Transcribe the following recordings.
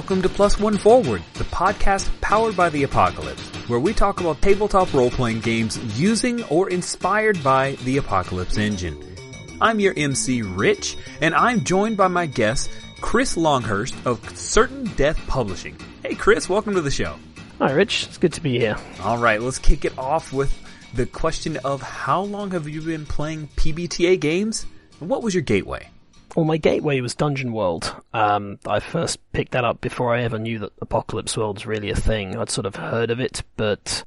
Welcome to Plus One Forward, the podcast powered by the apocalypse, where we talk about tabletop role-playing games using or inspired by the Apocalypse engine. I'm your MC, Rich, and I'm joined by my guest, Chris Longhurst of Certain Death Publishing. Hey Chris, welcome to the show. Hi Rich, it's good to be here. Alright, let's kick it off with the question of how long have you been playing PbtA games? And what was your gateway? Well, my gateway was Dungeon World. I first picked that up before I ever knew that Apocalypse World's really a thing. I'd sort of heard of it, but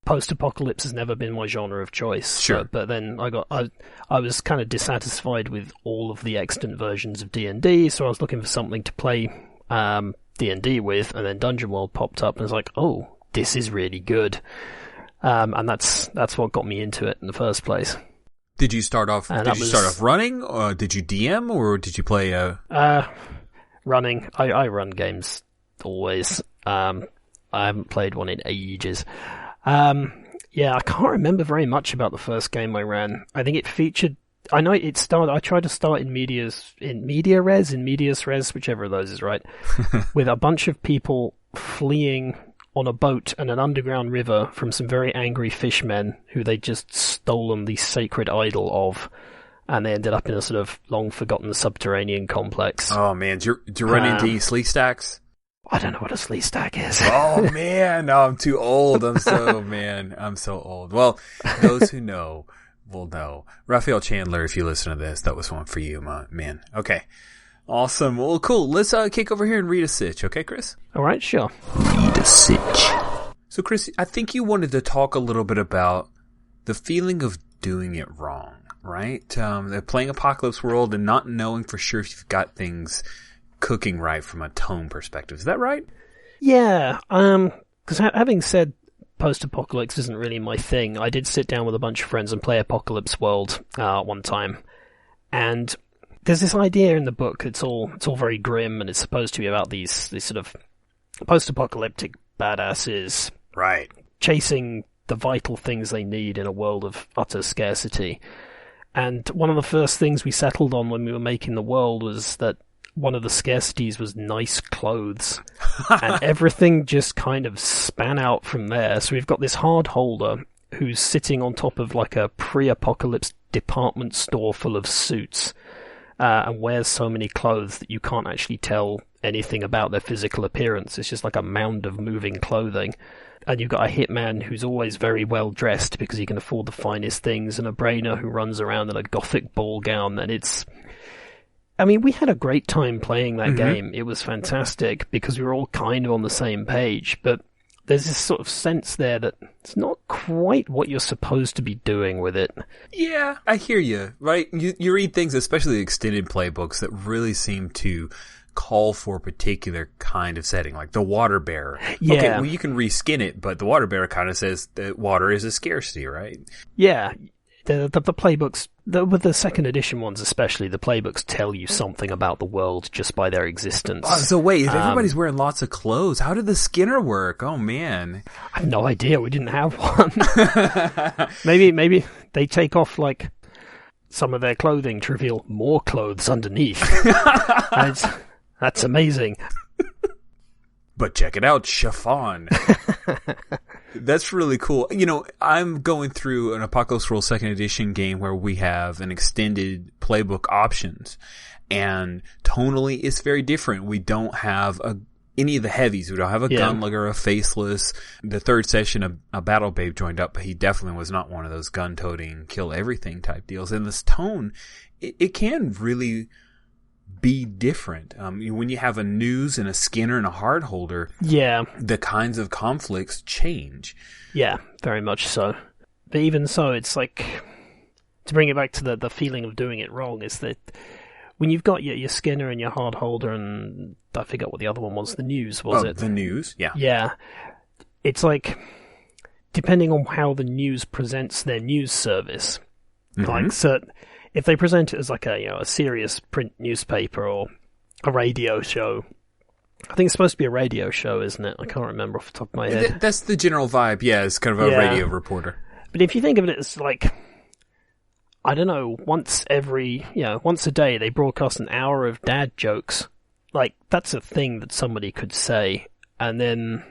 post-apocalypse has never been my genre of choice. Sure. But then I was kind of dissatisfied with all of the extant versions of D&D, so I was looking for something to play D&D with, and then Dungeon World popped up, and I was like, oh, this is really good. And that's what got me into it in the first place. Did you start off running, or did you DM, or did you play running? I run games always. I haven't played one in ages. Yeah, I can't remember very much about the first game I ran. I think it featured. I know it started. I tried to start in medias res, whichever of those is right, with a bunch of people fleeing on a boat and an underground river from some very angry fishmen who they'd just stolen the sacred idol of, and they ended up in a sort of long-forgotten subterranean complex. Oh man, do you run into any slee stacks? I don't know what a slee stack is. Oh man, no, I'm too old. I'm so old. Well, those who know will know. Raphael Chandler, if you listen to this, that was one for you, man. Okay. Awesome. Well, cool. Let's kick over here and read a Sitch, okay, Chris? All right, sure. Read a Sitch. So, Chris, I think you wanted to talk a little bit about the feeling of doing it wrong, right? Playing Apocalypse World and not knowing for sure if you've got things cooking right from a tone perspective. Is that right? Yeah. Because having said post-apocalypse isn't really my thing, I did sit down with a bunch of friends and play Apocalypse World one time, and there's this idea in the book. It's all very grim, and it's supposed to be about these sort of post-apocalyptic badasses, right, chasing the vital things they need in a world of utter scarcity. And one of the first things we settled on when we were making the world was that one of the scarcities was nice clothes, and everything just kind of span out from there. So we've got this hard holder who's sitting on top of like a pre-apocalypse department store full of suits. And wears so many clothes that you can't actually tell anything about their physical appearance. It's just like a mound of moving clothing. And you've got a hitman who's always very well dressed because he can afford the finest things, and a brainer who runs around in a gothic ball gown. And we had a great time playing that game. It was fantastic because we were all kind of on the same page, but there's this sort of sense there that it's not quite what you're supposed to be doing with it. Yeah, I hear you, right? You read things, especially extended playbooks, that really seem to call for a particular kind of setting, like the water bearer. Yeah. Okay, well, you can reskin it, but the water bearer kind of says that water is a scarcity, right? Yeah. The playbooks, with the second edition ones especially, the playbooks tell you something about the world just by their existence. Oh, so wait, if everybody's wearing lots of clothes, how did the Skinner work? Oh man. I have no idea, we didn't have one. Maybe they take off like some of their clothing to reveal more clothes underneath. That's amazing. But check it out, chiffon. That's really cool. You know, I'm going through an Apocalypse World 2nd Edition game where we have an extended playbook options, and tonally it's very different. We don't have any of the heavies. We don't have a gunlugger, a faceless. The third session, a battle babe joined up, but he definitely was not one of those gun-toting, kill everything type deals. And this tone, it can really be different. When you have a News and a Skinner and a hard holder, the kinds of conflicts change. Yeah, very much so. But even so, it's like, to bring it back to the feeling of doing it wrong, is that when you've got your Skinner and your hard holder, and I forgot what the other one was, the News, was it? The News, yeah. Yeah. It's like, depending on how the News presents their news service, like if they present it as like a serious print newspaper or a radio show, I think it's supposed to be a radio show, isn't it? I can't remember off the top of my head. That's the general vibe, yeah. It's kind of a radio reporter. But if you think of it as like, I don't know, once a day they broadcast an hour of dad jokes like, that's a thing that somebody could say, and then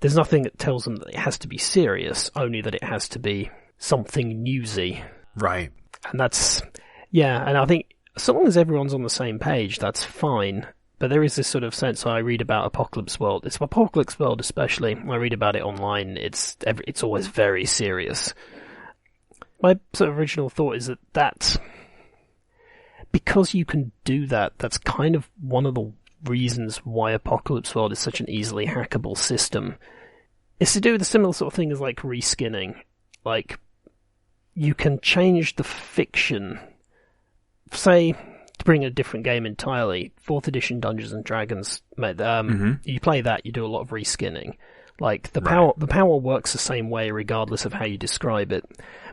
there's nothing that tells them that it has to be serious, only that it has to be something newsy. Right. And that's, yeah, and I think so long as everyone's on the same page, that's fine. But there is this sort of sense I read about Apocalypse World. It's Apocalypse World especially. I read about it online. It's always very serious. My sort of original thought is that because you can do that, that's kind of one of the reasons why Apocalypse World is such an easily hackable system. It's to do with a similar sort of thing as like reskinning. Like, you can change the fiction. Say, to bring a different game entirely, 4th edition Dungeons and Dragons, you play that, you do a lot of reskinning. Like, the power works the same way regardless of how you describe it.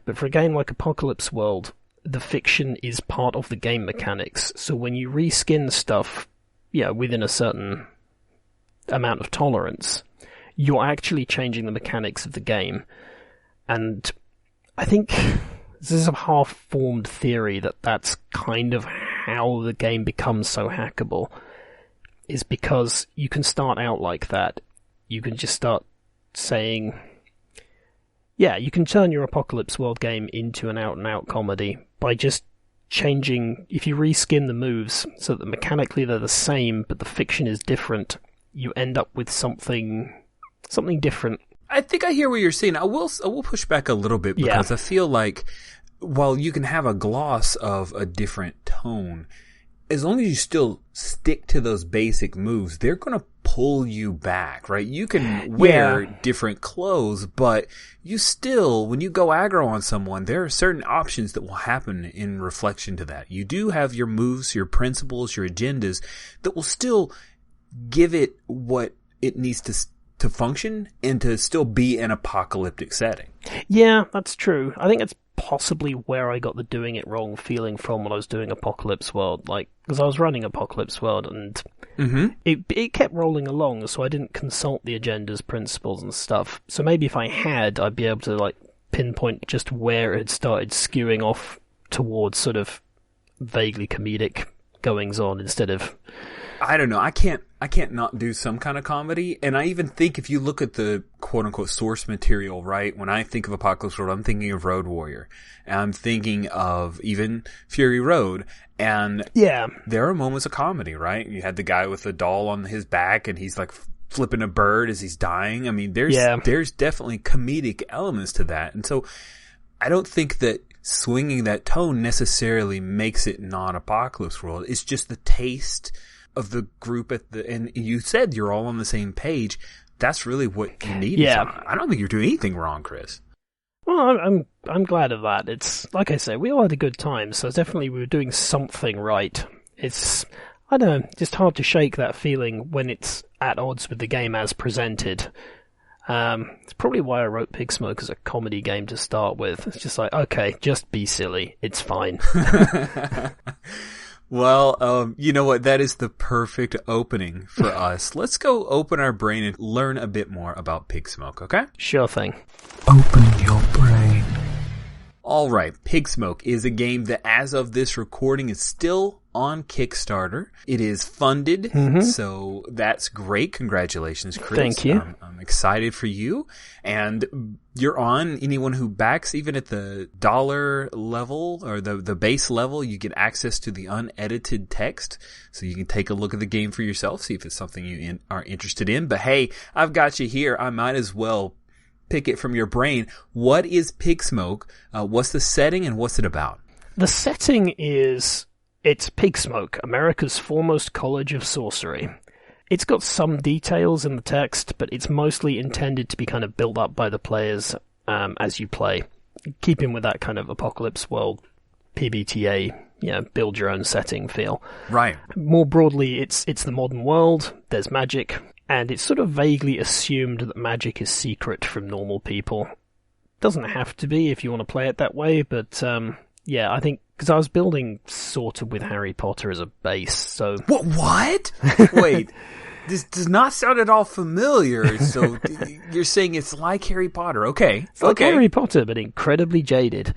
But for a game like Apocalypse World, the fiction is part of the game mechanics. So when you reskin stuff, within a certain amount of tolerance, you're actually changing the mechanics of the game. And I think this is a half-formed theory that that's kind of how the game becomes so hackable, is because you can start out like that. You can just start saying, you can turn your Apocalypse World game into an out-and-out comedy by just changing, if you reskin the moves so that mechanically they're the same, but the fiction is different, you end up with something different. I think I hear what you're saying. I will push back a little bit because I feel like while you can have a gloss of a different tone, as long as you still stick to those basic moves, they're going to pull you back, right? You can wear different clothes, but you still, when you go aggro on someone, there are certain options that will happen in reflection to that. You do have your moves, your principles, your agendas that will still give it what it needs to function and to still be an apocalyptic setting. Yeah, that's true. I think it's possibly where I got the doing it wrong feeling from when I was doing Apocalypse World. Like, because I was running Apocalypse World and it kept rolling along, so I didn't consult the agendas, principles and stuff. So maybe if I had, I'd be able to like pinpoint just where it had started skewing off towards sort of vaguely comedic goings on instead of... I don't know. I can't not do some kind of comedy. And I even think if you look at the quote unquote source material, right? When I think of Apocalypse World, I'm thinking of Road Warrior. And I'm thinking of even Fury Road. And there are moments of comedy, right? You had the guy with the doll on his back and he's like flipping a bird as he's dying. I mean, there's definitely comedic elements to that. And so I don't think that swinging that tone necessarily makes it not Apocalypse World. It's just the taste of the group and you said you're all on the same page. That's really what you need. Yeah. I don't think you're doing anything wrong, Chris. Well, I'm glad of that. It's like I say, we all had a good time, so definitely we were doing something right. It's, I don't know, just hard to shake that feeling when it's at odds with the game as presented. It's probably why I wrote Pigsmoke as a comedy game to start with. It's just like, okay, just be silly. It's fine. Well, you know what? That is the perfect opening for us. Let's go open our brain and learn a bit more about Pigsmoke, okay? Sure thing. Open your brain. All right, Pigsmoke is a game that, as of this recording, is still on Kickstarter. It is funded, so that's great. Congratulations, Chris. Thank you. I'm excited for you. And you're on. Anyone who backs, even at the dollar level or the base level, you get access to the unedited text, so you can take a look at the game for yourself, see if it's something you are interested in. But hey, I've got you here. I might as well pick it from your brain. What is Pigsmoke? What's the setting and what's it about? The setting is, it's Pigsmoke, America's foremost college of sorcery. It's got some details in the text, but it's mostly intended to be kind of built up by the players as you play. Keeping with that kind of Apocalypse World, PbtA, build your own setting feel. Right. More broadly, it's the modern world, there's magic, and it's sort of vaguely assumed that magic is secret from normal people. Doesn't have to be if you want to play it that way, but I think, because I was building sort of with Harry Potter as a base, so... What? Wait, this does not sound at all familiar, so you're saying it's like Harry Potter, okay. It's like Harry Potter, but incredibly jaded.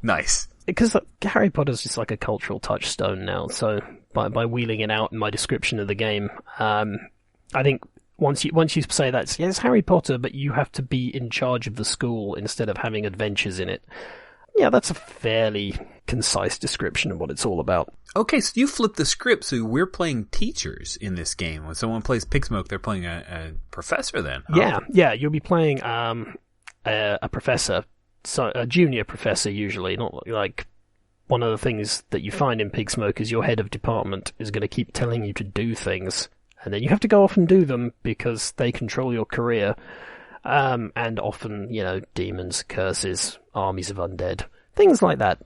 Nice. because Harry Potter's just like a cultural touchstone now, so by wheeling it out in my description of the game, I think once you say that, yes, Harry Potter, but you have to be in charge of the school instead of having adventures in it. Yeah, that's a fairly concise description of what it's all about. Okay, so you flip the script, so we're playing teachers in this game. When someone plays Pigsmoke, they're playing a professor then. Huh? Yeah, you'll be playing a professor, so a junior professor usually, not like... One of the things that you find in Pigsmoke is your head of department is going to keep telling you to do things, and then you have to go off and do them because they control your career. And often, demons, curses, armies of undead, things like that.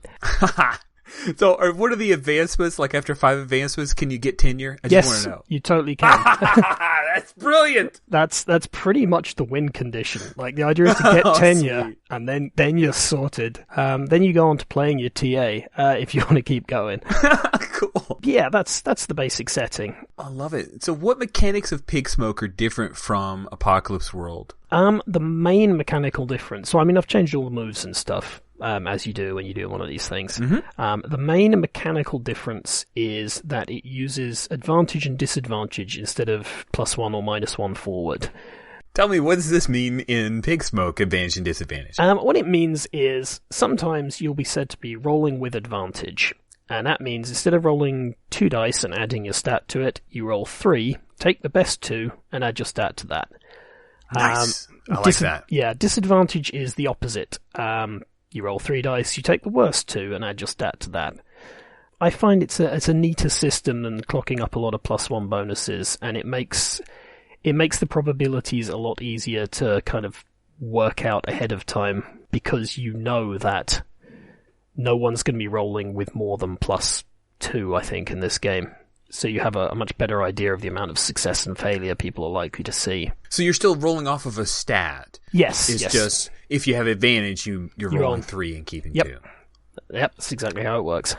So, what are the advancements? Like, after 5 advancements, can you get tenure? I just want to know. You totally can. That's brilliant! That's pretty much the win condition. Like, the idea is to get tenure, sweet. and then you're sorted. Then you go on to playing your TA, if you want to keep going. Cool. Yeah, that's the basic setting. I love it. So, what mechanics of Pigsmoke are different from Apocalypse World? The main mechanical difference... So, I've changed all the moves and stuff. As you do when you do one of these things. Mm-hmm. The main mechanical difference is that it uses advantage and disadvantage instead of +1 or -1 forward. Tell me, what does this mean in Pigsmoke, advantage and disadvantage? What it means is sometimes you'll be said to be rolling with advantage. And that means instead of rolling 2 dice and adding your stat to it, you roll 3, take the best 2, and add your stat to that. Nice. I like that. Yeah, disadvantage is the opposite. You roll 3 dice, you take the worst 2, and add your stat to that. I find it's a neater system than clocking up a lot of +1 bonuses, and it makes the probabilities a lot easier to kind of work out ahead of time, because you know that no one's going to be rolling with more than +2, I think, in this game. So you have a much better idea of the amount of success and failure people are likely to see. So you're still rolling off of a stat. Yes. It's just, if you have advantage, you're rolling 3 and keeping 2. Yep, that's exactly how it works.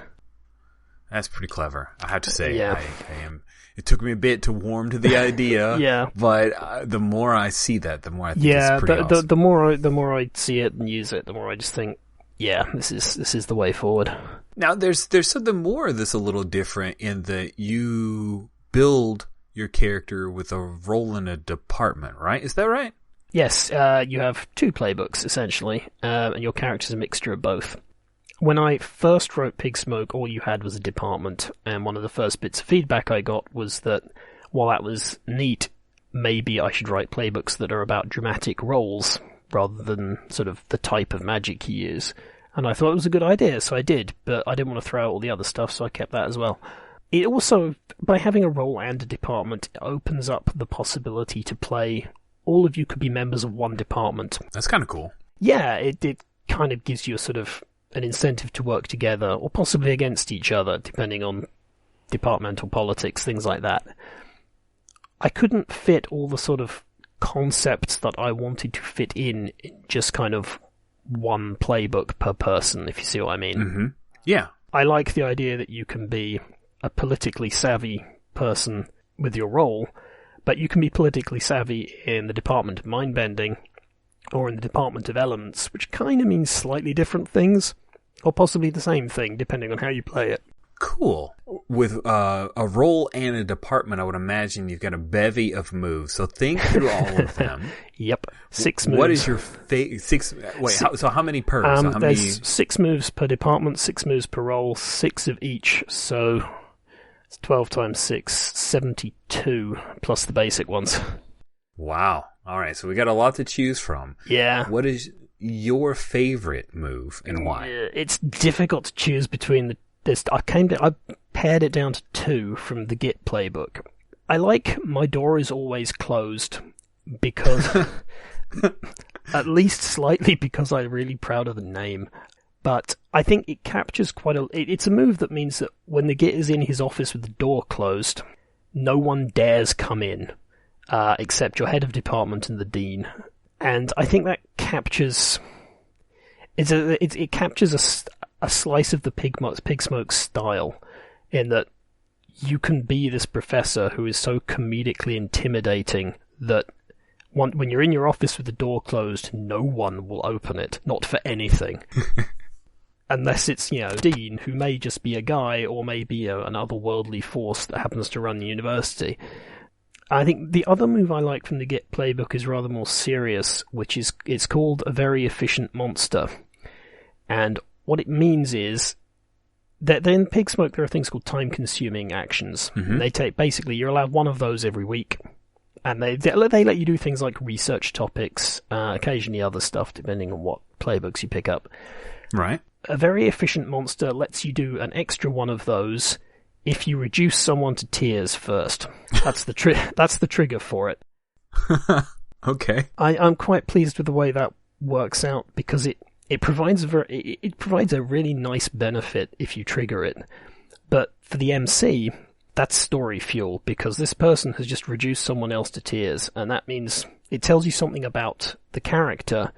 That's pretty clever, I have to say. Yeah. I am. It took me a bit to warm to the idea. Yeah. But the more I see that, the more I think it's pretty awesome. the more I see it and use it, the more I just think, yeah, this is the way forward. Now, there's something more that's a little different in that you build your character with a role in a department, right? Is that right? Yes, you have 2 playbooks, essentially, and your character's a mixture of both. When I first wrote Pigsmoke, all you had was a department, and one of the first bits of feedback I got was that, while that was neat, maybe I should write playbooks that are about dramatic roles, rather than sort of the type of magic you use. And I thought it was a good idea, so I did, but I didn't want to throw out all the other stuff, so I kept that as well. It also, by having a role and a department, it opens up the possibility to play... All of you could be members of one department. That's kind of cool. Yeah, it kind of gives you a sort of an incentive to work together, or possibly against each other, depending on departmental politics, things like that. I couldn't fit all the sort of concepts that I wanted to fit in just kind of one playbook per person, if you see what I mean. Mm-hmm. Yeah. I like the idea that you can be a politically savvy person with your role, but you can be politically savvy in the department of mind-bending, or in the department of elements, which kind of means slightly different things, or possibly the same thing, depending on how you play it. Cool. With a role and a department, I would imagine you've got a bevy of moves. So think through all of them. Yep. 6 moves. What is your 6? Wait, so how many per? So how many... There's 6 moves per department, 6 moves per role, 6 of each. So it's 12 times 6, 72, plus the basic ones. Wow. All right. So we got a lot to choose from. Yeah. What is your favorite move and why? It's difficult to choose between I pared it down to 2 from the Git playbook. I like My Door Is Always Closed because, at least slightly because I'm really proud of the name. But I think it captures it's a move that means that when the Git is in his office with the door closed, no one dares come in, except your head of department and the dean. And I think that captures... It captures a slice of the Pigsmoke style, in that you can be this professor who is so comedically intimidating that when you're in your office with the door closed, no one will open it, not for anything. unless it's, Dean, who may just be a guy or maybe an otherworldly force that happens to run the university. I think the other move I like from the Git playbook is rather more serious, which is, it's called a very efficient monster. And what it means is that in Pigsmoke there are things called time-consuming actions. Mm-hmm. They take, basically, you're allowed one of those every week. And they let you do things like research topics, occasionally other stuff, depending on what playbooks you pick up. Right. A very efficient monster lets you do an extra one of those if you reduce someone to tears first. That's the trigger for it. Okay. I'm quite pleased with the way that works out, because it provides a really nice benefit if you trigger it. But for the MC, that's story fuel, because this person has just reduced someone else to tears, and that means it tells you something about the character,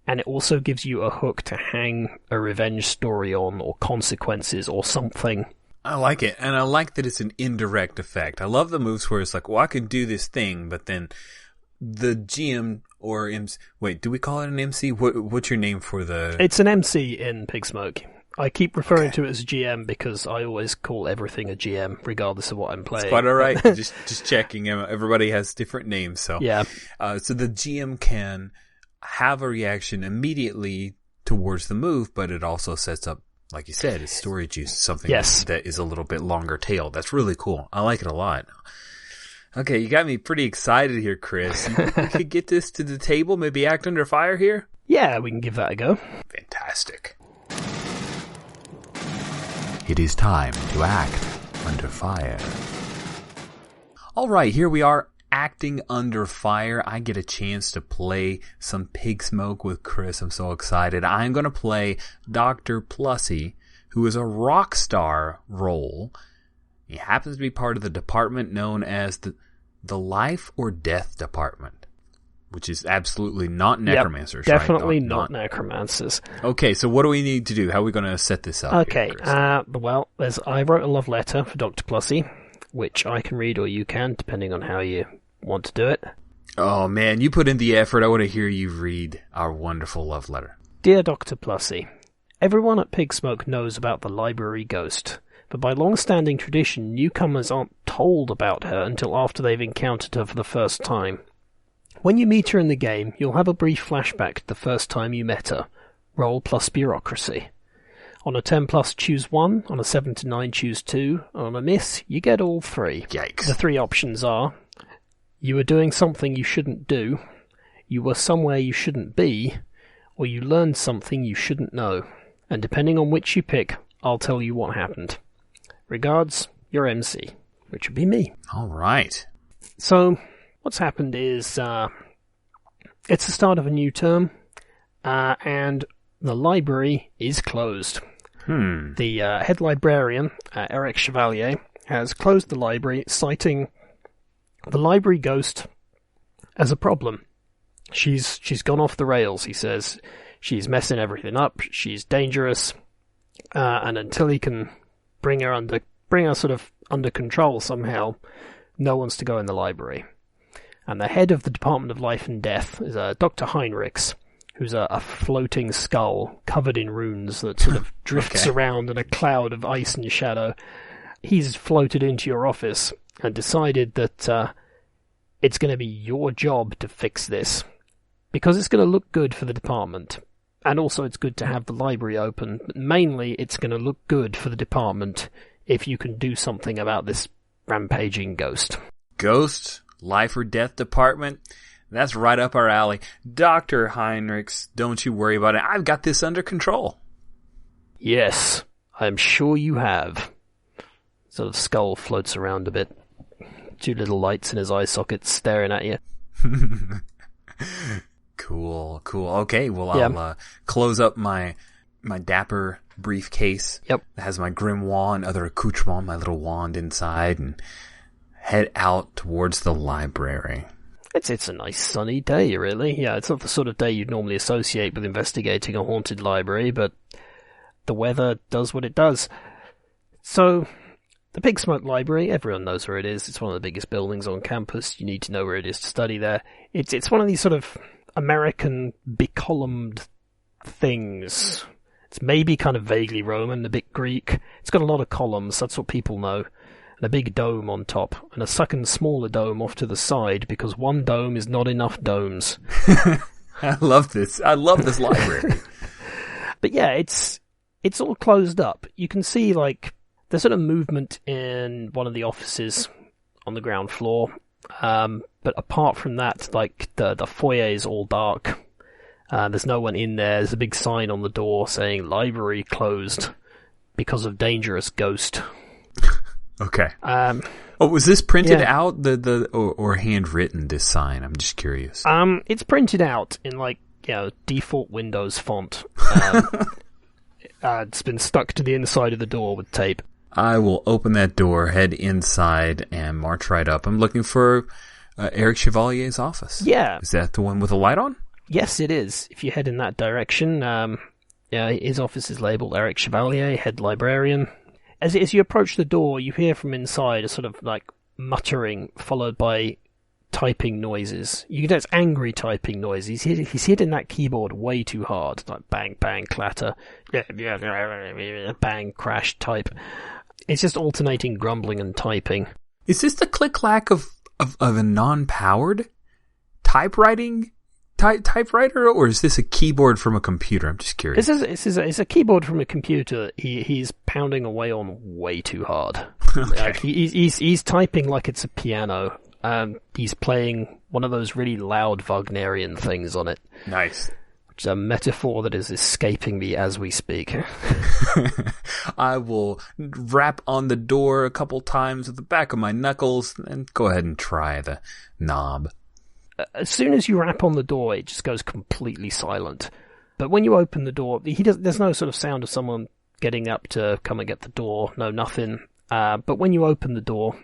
and it also gives you a hook to hang a revenge story on, or consequences, or something. I like it, and I like that it's an indirect effect. I love the moves where it's like, well, I can do this thing, but then the GM or MC... Wait, do we call it an MC? What's your name for the... It's an MC in Pigsmoke. I keep referring to it as GM because I always call everything a GM, regardless of what I'm playing. It's quite all right. just checking. Everybody has different names, so... Yeah. So the GM can have a reaction immediately towards the move, but it also sets up, like you said, it's story juice, something that is a little bit longer tail. That's really cool. I like it a lot. Okay, you got me pretty excited here, Chris. You could get this to the table, maybe act under fire here? Yeah, we can give that a go. Fantastic. It is time to act under fire. All right, here we are, acting under fire. I get a chance to play some Pigsmoke with Chris. I'm so excited. I'm going to play Dr. Plussie, who is a rock star role. He happens to be part of the department known as the Life or Death Department, which is absolutely not necromancers. Yep, definitely right? not necromancers. Okay, so what do we need to do? How are we going to set this up? Okay, well, I wrote a love letter for Dr. Plussie, which I can read or you can, depending on how you want to do it. Oh man, you put in the effort. I want to hear you read our wonderful love letter. Dear Dr. Plussie, everyone at Pigsmoke knows about the library ghost, but by long-standing tradition, newcomers aren't told about her until after they've encountered her for the first time. When you meet her in the game, you'll have a brief flashback to the first time you met her. Roll plus bureaucracy. On a 10 plus, choose 1. On a 7 to 9, choose 2. On a miss, you get all 3. Yikes. The 3 options are: you were doing something you shouldn't do, you were somewhere you shouldn't be, or you learned something you shouldn't know. And depending on which you pick, I'll tell you what happened. Regards, your MC, which would be me. All right. So, what's happened is, it's the start of a new term, and the library is closed. The head librarian, Eric Chevalier, has closed the library, citing the library ghost as a problem. She's gone off the rails, he says. She's messing everything up, she's dangerous, and until he can bring her sort of under control somehow, no one's to go in the library. And the head of the Department of Life and Death is Dr. Heinrichs, who's a floating skull covered in runes that sort of drifts around in a cloud of ice and shadow. He's floated into your office and decided that it's going to be your job to fix this, because it's going to look good for the department. And also it's good to have the library open, but mainly it's going to look good for the department if you can do something about this rampaging ghost. Ghost? Life or Death Department? That's right up our alley. Dr. Heinrichs, don't you worry about it. I've got this under control. Yes, I'm sure you have. Sort of skull floats around a bit. 2 little lights in his eye sockets staring at you. Cool. Okay, well, I'll close up my dapper briefcase. Yep. That has my grimoire and other accoutrements, my little wand inside, and head out towards the library. It's a nice sunny day, really. Yeah, it's not the sort of day you'd normally associate with investigating a haunted library, but the weather does what it does. So, the Pigsmoke Library, everyone knows where it is. It's one of the biggest buildings on campus. You need to know where it is to study there. It's one of these sort of American becolumned things. It's maybe kind of vaguely Roman, a bit Greek. It's got a lot of columns, that's what people know. And a big dome on top, and a second smaller dome off to the side, because one dome is not enough domes. I love this. I love this library. But yeah, it's all closed up. You can see, like, there's sort of movement in one of the offices on the ground floor. But apart from that, like, the foyer is all dark. There's no one in there. There's a big sign on the door saying library closed because of dangerous ghost. Okay. Was this printed out or handwritten, this sign? I'm just curious. It's printed out in, like, default Windows font. It's been stuck to the inside of the door with tape. I will open that door, head inside, and march right up. I'm looking for Eric Chevalier's office. Yeah. Is that the one with the light on? Yes, it is. If you head in that direction, his office is labeled Eric Chevalier, head librarian. As you approach the door, you hear from inside a sort of, like, muttering, followed by typing noises. You can tell it's angry typing noises. He's hitting that keyboard way too hard. Like, bang, bang, clatter, bang, crash, type. It's just alternating grumbling and typing. Is this the click-clack of a non-powered typewriter, or is this a keyboard from a computer? I'm just curious. It's a keyboard from a computer. He's pounding away on way too hard. Okay. Like, he's typing like it's a piano. He's playing one of those really loud Wagnerian things on it. Nice. Which is a metaphor that is escaping me as we speak. I will rap on the door a couple times with the back of my knuckles and go ahead and try the knob. As soon as you rap on the door, it just goes completely silent. But when you open the door, there's no sort of sound of someone getting up to come and get the door. No, nothing. But when you open the door,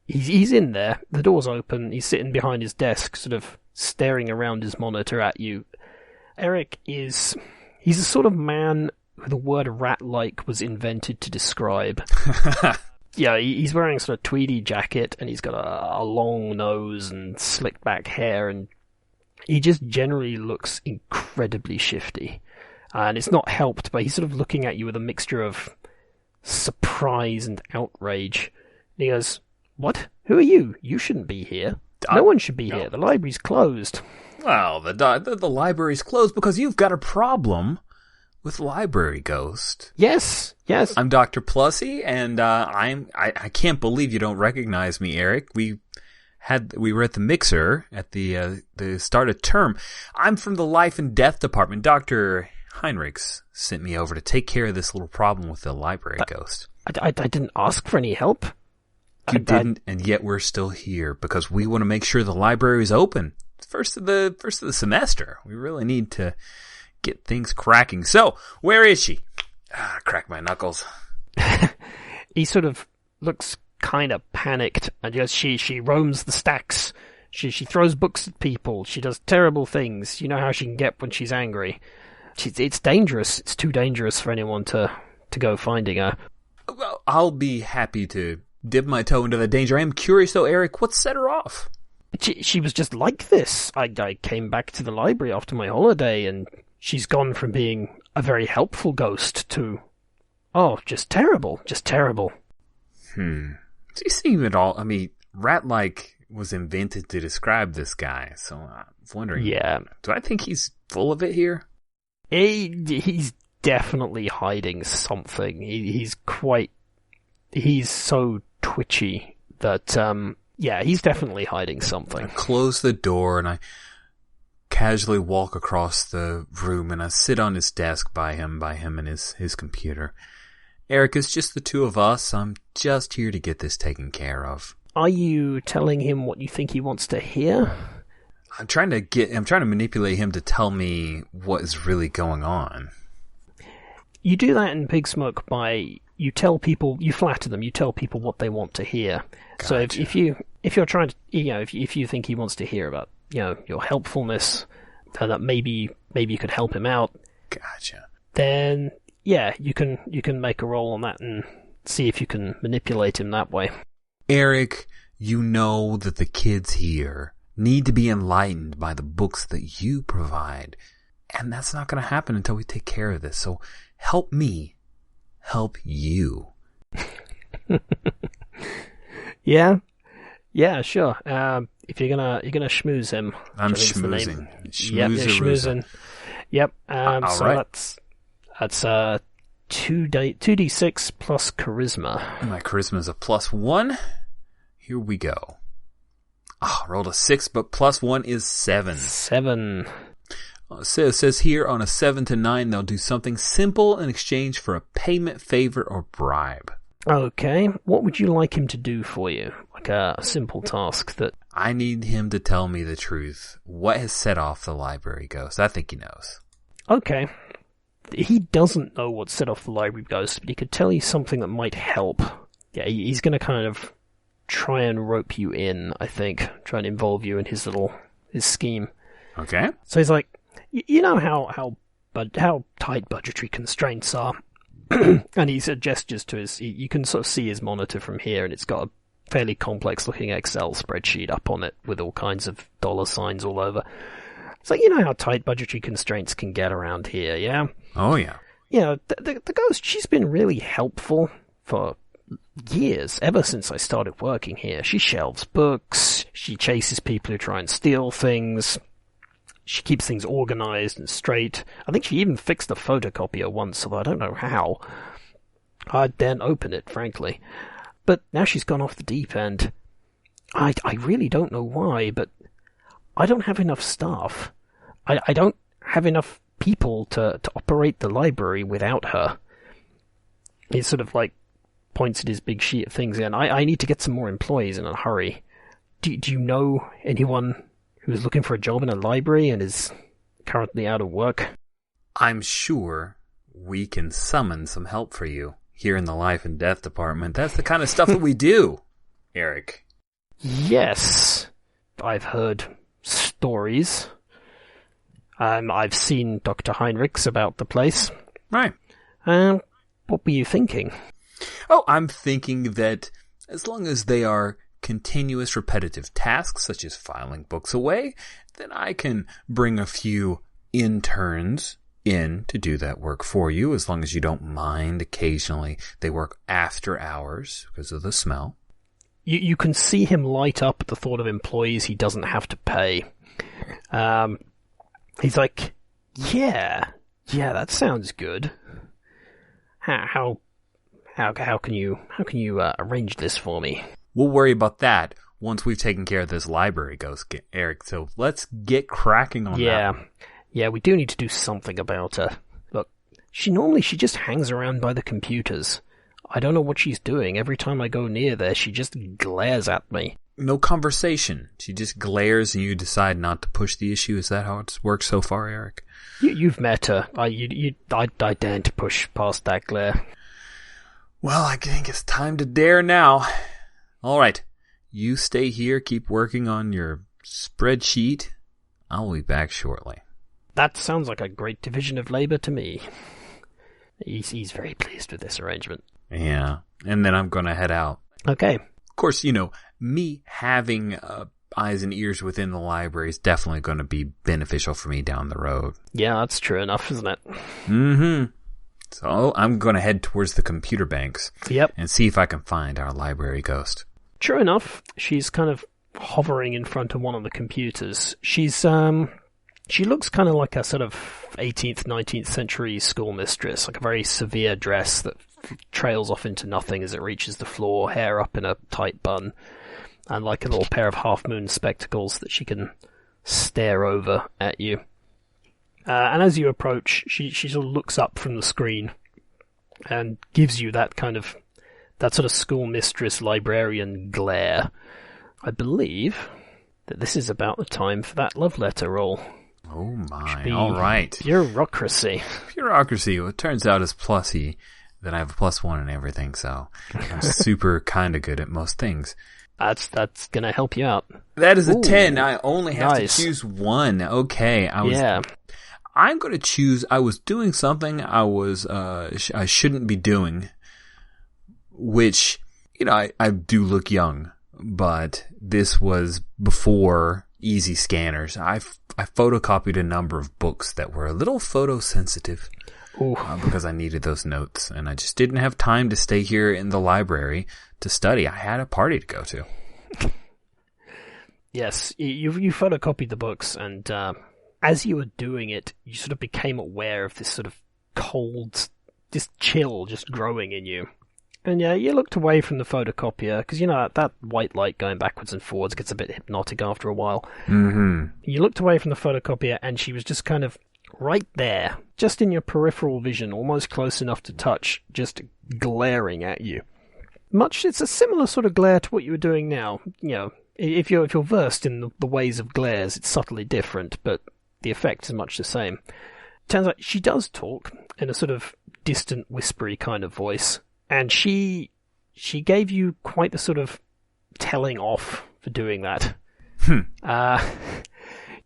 he's in there. The door's open. He's sitting behind his desk, sort of staring around his monitor at you. Eric he's a sort of man who the word rat-like was invented to describe. Yeah, he's wearing a sort of tweedy jacket, and he's got a long nose and slicked back hair, and he just generally looks incredibly shifty. And it's not helped, but he's sort of looking at you with a mixture of surprise and outrage. And he goes, "What? Who are you? You shouldn't be here. No one should be here. The library's closed." Well, the library's closed because you've got a problem with Library Ghost. Yes. I'm Dr. Plussie, and I can't believe you don't recognize me, Eric. We were at the mixer at the start of term. I'm from the Life and Death Department. Dr. Heinrichs sent me over to take care of this little problem with the Library Ghost. I didn't ask for any help. You didn't, and yet we're still here because we want to make sure the library is open. First of the semester. We really need to get things cracking. So, where is she? Crack my knuckles. He sort of looks kind of panicked, and just she roams the stacks. She throws books at people. She does terrible things. You know how she can get when she's angry. It's dangerous. It's too dangerous for anyone to go finding her. Well, I'll be happy to dip my toe into the danger. I am curious, though, Eric, what set her off? She was just like this. I came back to the library after my holiday, and she's gone from being a very helpful ghost to, just terrible. Do you see him at all? I mean, rat-like was invented to describe this guy, so I'm wondering. Yeah. Do I think he's full of it here? He's definitely hiding something. He's so twitchy that, he's definitely hiding something. I close the door and I casually walk across the room and I sit on his desk by him and his computer. Eric, it's just the two of us. I'm just here to get this taken care of. Are you telling him what you think he wants to hear? I'm trying to manipulate him to tell me what is really going on. You do that in Pigsmoke by you flatter them, you tell people what they want to hear. Gotcha. So if you're trying to, if you think he wants to hear about, your helpfulness, that maybe you could help him out. Gotcha. Then you can make a roll on that and see if you can manipulate him that way. Eric, you know that the kids here need to be enlightened by the books that you provide. And that's not going to happen until we take care of this. So help me help you. Yeah, sure. If you're gonna schmooze him, I'm schmoozing. Yep, you're schmoozing. Yep. So right. that's 2d6 plus charisma. My charisma is a +1. Here we go. I rolled a 6, but +1 is 7. 7. It says here on a 7 to 9, they'll do something simple in exchange for a payment, favor, or bribe. Okay. What would you like him to do for you? Like a simple task that... I need him to tell me the truth. What has set off the library ghost? I think he knows. Okay. He doesn't know what set off the library ghost, but he could tell you something that might help. Yeah, he's going to kind of try and rope you in, I think. Try and involve you in his scheme. Okay. So he's like, you know how tight budgetary constraints are? And he gestures to you can sort of see his monitor from here, and it's got a fairly complex looking Excel spreadsheet up on it with all kinds of dollar signs all over. So you know how tight budgetary constraints can get around here, yeah? Oh, yeah. You know, the ghost, she's been really helpful for years, ever since I started working here. She shelves books, she chases people who try and steal things, she keeps things organized and straight. I think she even fixed a photocopier once, although I don't know how. I daren't open it, frankly. But now she's gone off the deep end. I really don't know why, but I don't have enough staff. I don't have enough people to operate the library without her. He sort of like points at his big sheet of things and I need to get some more employees in a hurry. Do you know anyone who's looking for a job in a library and is currently out of work? I'm sure we can summon some help for you here in the life and death department. That's the kind of stuff that we do, Eric. Yes. I've heard stories. I've seen Dr. Heinrichs about the place. Right. What were you thinking? Oh, I'm thinking that as long as they are continuous repetitive tasks, such as filing books away, then I can bring a few interns in to do that work for you, as long as you don't mind occasionally they work after hours because of the smell. You can see him light up at the thought of employees he doesn't have to pay. He's like, yeah, that sounds good. How can you arrange this for me? We'll worry about that once we've taken care of this library ghost, Eric. So let's get cracking on that. Yeah, we do need to do something about her. Look, she just hangs around by the computers. I don't know what she's doing. Every time I go near there, she just glares at me. No conversation. She just glares and you decide not to push the issue. Is that how it's worked so far, Eric? You've met her. I daren't push past that glare. Well, I think it's time to dare now. All right. You stay here. Keep working on your spreadsheet. I'll be back shortly. That sounds like a great division of labor to me. He's very pleased with this arrangement. Yeah. And then I'm going to head out. Okay. Of course, me having eyes and ears within the library is definitely going to be beneficial for me down the road. Yeah, that's true enough, isn't it? Mm-hmm. So I'm going to head towards the computer banks. Yep. And see if I can find our library ghost. True enough, she's kind of hovering in front of one of the computers. She's, she looks kind of like a sort of 18th, 19th century schoolmistress, like a very severe dress that trails off into nothing as it reaches the floor, hair up in a tight bun, and like a little pair of half-moon spectacles that she can stare over at you. And as you approach, she sort of looks up from the screen and gives you that sort of schoolmistress librarian glare. I believe that this is about the time for that love letter roll. Oh my, all right. Bureaucracy. Bureaucracy. Well, it turns out it's Plussie that I have a +1 and everything, so I'm super kind of good at most things. That's gonna help you out. That is a 10. I only have nice. to choose one. Okay. I'm going to choose, I was doing something I shouldn't be doing, which, I do look young, but this was before easy scanners. I I photocopied a number of books that were a little photosensitive because I needed those notes, and I just didn't have time to stay here in the library to study. I had a party to go to. Yes, you photocopied the books, and as you were doing it, you sort of became aware of this sort of cold, this chill just growing in you. And yeah, you looked away from the photocopier, because that white light going backwards and forwards gets a bit hypnotic after a while. Mm-hmm. You looked away from the photocopier, and she was just kind of right there, just in your peripheral vision, almost close enough to touch, just glaring at you. It's a similar sort of glare to what you were doing now. If you're versed in the ways of glares, it's subtly different, but the effect is much the same. Turns out she does talk in a sort of distant, whispery kind of voice. And she gave you quite the sort of telling off for doing that.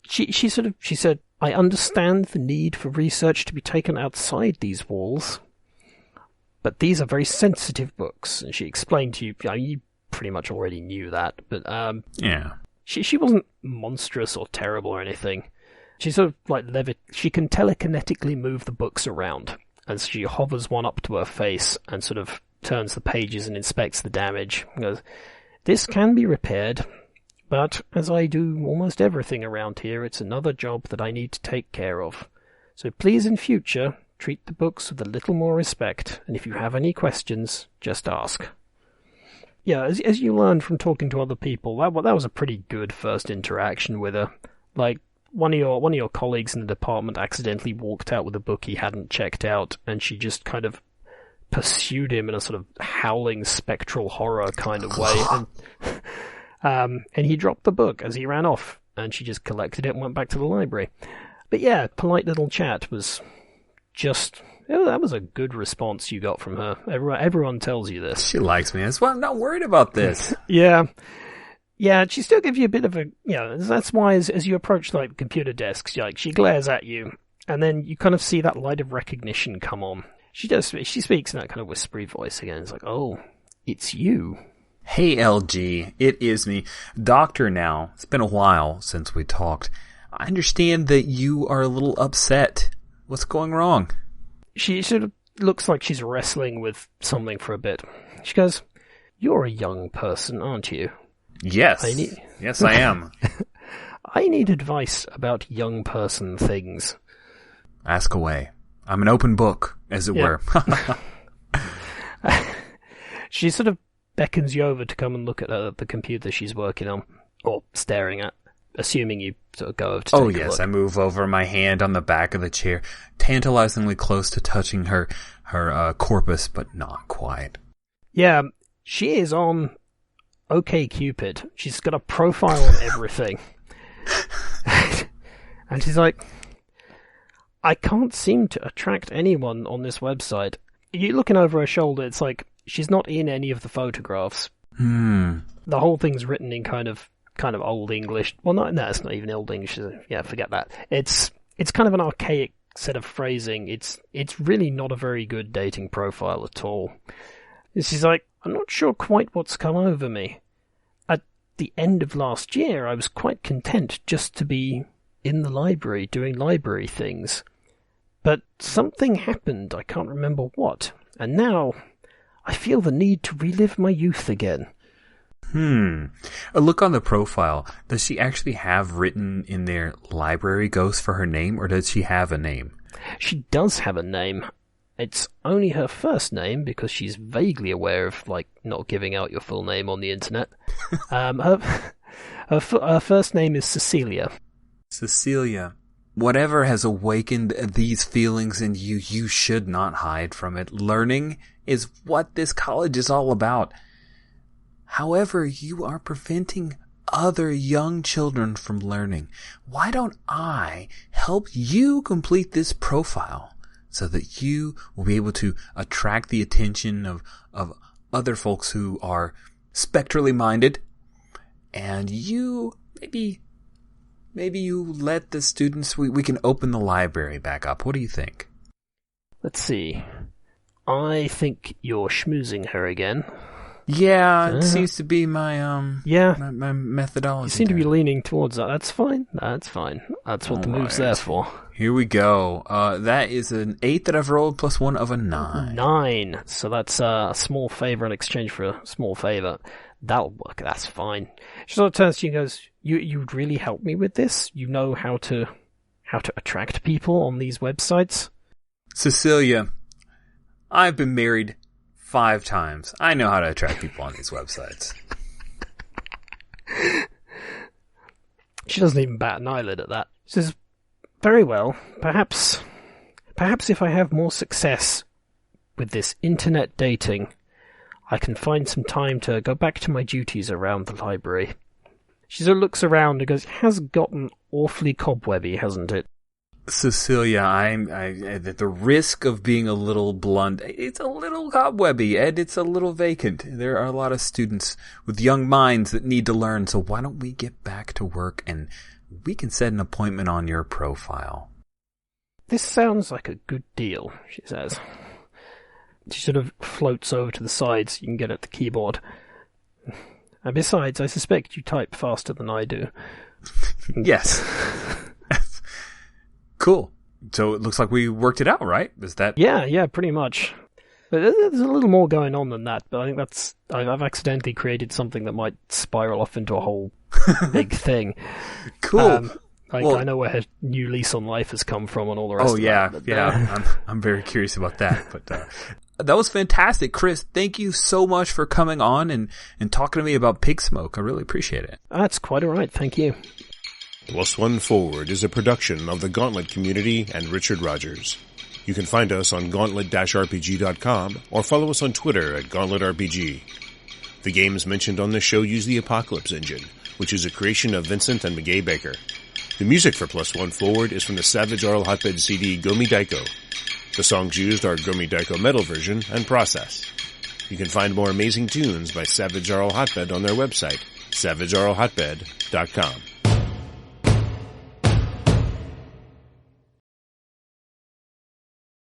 She said, "I understand the need for research to be taken outside these walls, but these are very sensitive books." And she explained to you, you pretty much already knew that, but yeah, she wasn't monstrous or terrible or anything. She sort of like she can telekinetically move the books around. And she hovers one up to her face and sort of turns the pages and inspects the damage. And goes, "This can be repaired, but as I do almost everything around here, it's another job that I need to take care of. So please in future, treat the books with a little more respect, and if you have any questions, just ask." Yeah, as you learned from talking to other people, that was a pretty good first interaction with her. Like, one of your colleagues in the department accidentally walked out with a book he hadn't checked out, and she just kind of pursued him in a sort of howling spectral horror kind of way, and he dropped the book as he ran off, and she just collected it and went back to the library. But yeah, polite little chat was just... that was a good response you got from her. Everyone tells you this. She likes me. That's why I'm not worried about this. Yeah. Yeah, she still gives you a bit of a... that's why as you approach like computer desks, she glares at you, and then you kind of see that light of recognition come on. She speaks in that kind of whispery voice again. It's like, "Oh, it's you." "Hey, LG, it is me. Doctor now. It's been a while since we talked. I understand that you are a little upset. What's going wrong?" She sort of looks like she's wrestling with something for a bit. She goes, "You're a young person, aren't you?" Yes. Yes, I am. "I need advice about young person things." "Ask away. I'm an open book, as it were." She sort of beckons you over to come and look at the computer she's working on, or staring at, assuming you sort of go over to take a look. I move over, my hand on the back of the chair, tantalizingly close to touching her corpus, but not quite. Yeah, she is on OkCupid. She's got a profile on everything. And she's like, "I can't seem to attract anyone on this website." You're looking over her shoulder, it's like she's not in any of the photographs. The whole thing's written in kind of old English. Well, it's not even old English. Yeah, forget that. It's kind of an archaic set of phrasing. It's really not a very good dating profile at all. She's like, "I'm not sure quite what's come over me. At the end of last year, I was quite content just to be in the library doing library things. But something happened, I can't remember what, and now I feel the need to relive my youth again." A look on the profile. Does she actually have written in there "library ghost" for her name, or does she have a name? She does have a name. It's only her first name because she's vaguely aware of, not giving out your full name on the internet. Her first name is Cecilia. Cecilia. Whatever has awakened these feelings in you, you should not hide from it. Learning is what this college is all about. However, you are preventing other young children from learning. Why don't I help you complete this profile so that you will be able to attract the attention of other folks who are spectrally minded, and you maybe you let the students, we can open the library back up. What do you think? Let's see. I think you're schmoozing her again. Yeah, it seems to be my my methodology. You seem to be leaning towards that. That's fine. That's fine. That's what the move's there for. Here we go. That is an 8 that I've rolled plus 1 of a 9. 9. So that's a small favor in exchange for a small favor. That'll work. That's fine. She sort of turns to you and goes, "You'd really help me with this? You know how to attract people on these websites?" Cecilia, I've been married 5 times. I know how to attract people on these websites. She doesn't even bat an eyelid at that. She says, "Very well. Perhaps if I have more success with this internet dating, I can find some time to go back to my duties around the library." She sort of looks around and goes, "It has gotten awfully cobwebby, hasn't it?" Cecilia, I'm at the risk of being a little blunt. It's a little cobwebby, and it's a little vacant. There are a lot of students with young minds that need to learn, so why don't we get back to work and we can set an appointment on your profile. "This sounds like a good deal," she says. She sort of floats over to the side so you can get at the keyboard. "And besides, I suspect you type faster than I do." Yes. Cool. So it looks like we worked it out, right? Is that? Yeah, pretty much. But there's a little more going on than that, but I think I've accidentally created something that might spiral off into a whole big thing. Cool. I know where her new lease on life has come from and all the rest of that. Oh, yeah. I'm very curious about that. But that was fantastic. Chris, thank you so much for coming on and talking to me about Pigsmoke. I really appreciate it. That's quite all right. Thank you. Plus One Forward is a production of the Gauntlet community and Richard Rogers. You can find us on gauntlet-rpg.com or follow us on Twitter at GauntletRPG. The games mentioned on this show use the Apocalypse engine, which is a creation of Vincent and McGay Baker. The music for Plus One Forward is from the Savage Arl Hotbed CD Gomi Daiko. The songs used are Gomi Daiko Metal version and Process. You can find more amazing tunes by Savage Arl Hotbed on their website, savagearlhotbed.com.